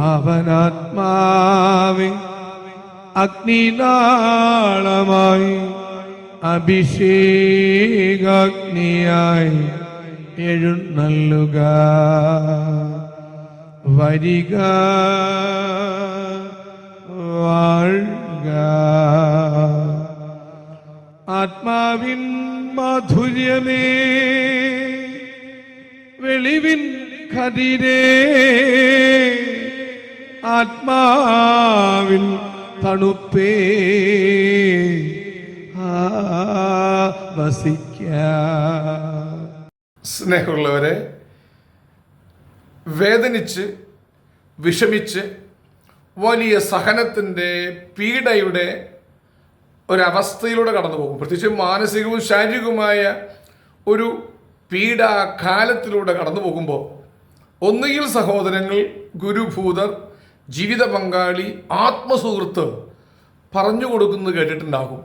അവനാത്മാവെ അഗ്നിനാളമായി അഭിഷേകാഗ്നിയായി എഴുന്നള്ളുക. വരിക, വാഴുക. ആത്മാവിൻ മാധുര്യമേ, വെളിവിൻ കതിരേ, ആത്മാവിൻ തണുപ്പേ, സ്നേഹമുള്ളവരെ, വേദനിച്ച് വിഷമിച്ച് വലിയ സഹനത്തിൻ്റെ പീഡയുടെ ഒരവസ്ഥയിലൂടെ കടന്നു പോകും. പ്രത്യേകിച്ച് മാനസികവും ശാരീരികവുമായ ഒരു പീഡാകാലത്തിലൂടെ കടന്നു പോകുമ്പോൾ ഒന്നുകിൽ സഹോദരങ്ങൾ, ഗുരുഭൂതർ, ജീവിത പങ്കാളി, ആത്മസുഹൃത്ത് പറഞ്ഞു കൊടുക്കുന്നത് കേട്ടിട്ടുണ്ടാകും.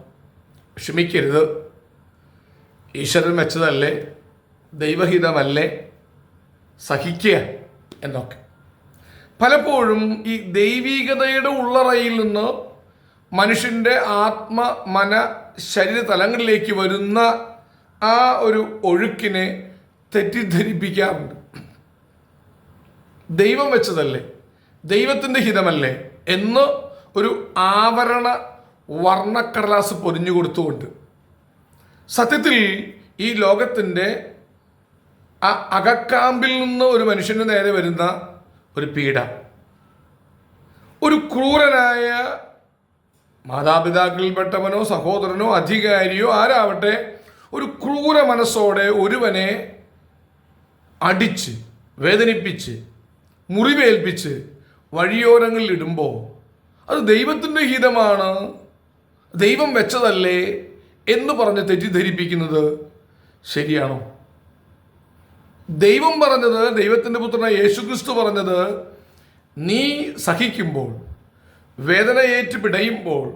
ക്ഷമിക്കരുത്, ഈശ്വരൻ വെച്ചതല്ലേ, ദൈവഹിതമല്ലേ, സഹിക്കുക എന്നൊക്കെ. പലപ്പോഴും ഈ ദൈവികതയുടെ ഉള്ളറയിൽ നിന്ന് മനുഷ്യൻ്റെ ആത്മ, മന, ശരീര തലങ്ങളിലേക്ക് വരുന്ന ആ ഒരു ഒഴുക്കിനെ തെറ്റിദ്ധരിപ്പിക്കാറുണ്ട്. ദൈവം വെച്ചതല്ലേ, ദൈവത്തിൻ്റെ ഹിതമല്ലേ എന്ന് ഒരു ആവരണ വർണ്ണക്കടലാസ് പൊരിഞ്ഞു കൊടുത്തുകൊണ്ട് സത്യത്തിൽ ഈ ലോകത്തിൻ്റെ ആ അകക്കാമ്പിൽ നിന്ന് ഒരു മനുഷ്യന് നേരെ വരുന്ന ഒരു പീഡ, ഒരു ക്രൂരനായ മാതാപിതാക്കളിൽപ്പെട്ടവനോ സഹോദരനോ അധികാരിയോ ആരാവട്ടെ ഒരു ക്രൂര മനസ്സോടെ ഒരുവനെ അടിച്ച് വേദനിപ്പിച്ച് മുറിവേൽപ്പിച്ച് വഴിയോരങ്ങളിൽ ഇടുമ്പോൾ അത് ദൈവത്തിൻ്റെ ഹിതമാണ്, ദൈവം വെച്ചതല്ലേ എന്ന് പറഞ്ഞ് തെറ്റിദ്ധരിപ്പിക്കുന്നത് ശരിയാണോ? ദൈവം പറഞ്ഞത്, ദൈവത്തിൻ്റെ പുത്രനായ യേശുക്രിസ്തു പറഞ്ഞത്, നീ സഹിക്കുമ്പോൾ, വേദന ഏറ്റു പിടയുമ്പോൾ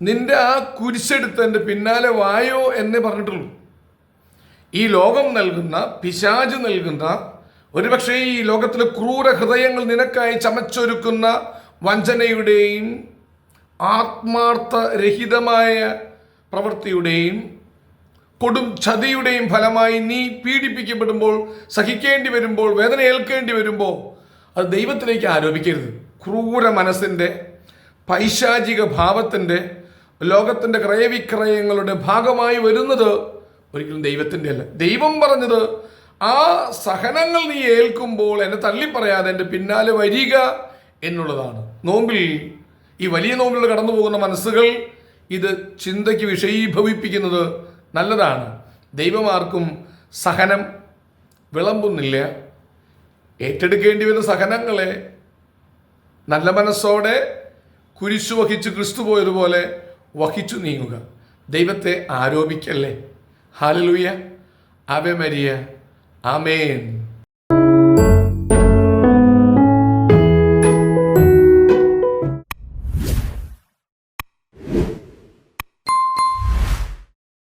നിന്റെ ആ കുരിശെടുത്ത് എൻ്റെ പിന്നാലെ വായോ എന്നേ പറഞ്ഞിട്ടുള്ളൂ. ഈ ലോകം നൽകുന്ന, പിശാച് നൽകുന്ന, ഒരുപക്ഷെ ഈ ലോകത്തിലെ ക്രൂര ഹൃദയങ്ങൾ നിനക്കായി ചമച്ചൊരുക്കുന്ന വഞ്ചനയുടെയും ആത്മാർത്ഥരഹിതമായ പ്രവൃത്തിയുടെയും കൊടും ചതിയുടെയും ഫലമായി നീ പീഡിപ്പിക്കപ്പെടുമ്പോൾ, സഹിക്കേണ്ടി വരുമ്പോൾ, വേദന ഏൽക്കേണ്ടി വരുമ്പോൾ അത് ദൈവത്തിലേക്ക് ആരോപിക്കരുത്. ക്രൂര മനസ്സിൻ്റെ, പൈശാചിക ഭാവത്തിൻ്റെ, ലോകത്തിൻ്റെ ക്രയവിക്രയങ്ങളുടെ ഭാഗമായി വരുന്നത് ഒരിക്കലും ദൈവത്തിൻ്റെ അല്ല. ദൈവം പറഞ്ഞത് ആ സഹനങ്ങൾ നീ ഏൽക്കുമ്പോൾ എന്നെ തള്ളിപ്പറയാതെ എൻ്റെ പിന്നാലെ വരിക എന്നുള്ളതാണ്. നോമ്പിൽ, ഈ വലിയ നോമ്പിൽ കടന്നു പോകുന്ന മനസ്സുകൾ ഇത് ചിന്തയ്ക്ക് വിഷയീഭവിപ്പിക്കുന്നത് നല്ലതാണ്. ദൈവമാർക്കും സഹനം വിളമ്പുന്നില്ല. ഏറ്റെടുക്കേണ്ടി വരുന്ന സഹനങ്ങളെ നല്ല മനസ്സോടെ കുരിശു വഹിച്ച് ക്രിസ്തു പോയതുപോലെ വഹിച്ചു നീങ്ങുക. ദൈവത്തെ ആരോപിക്കല്ലേ. ഹല്ലേലൂയ, ആവേ മരിയ, ആമേൻ.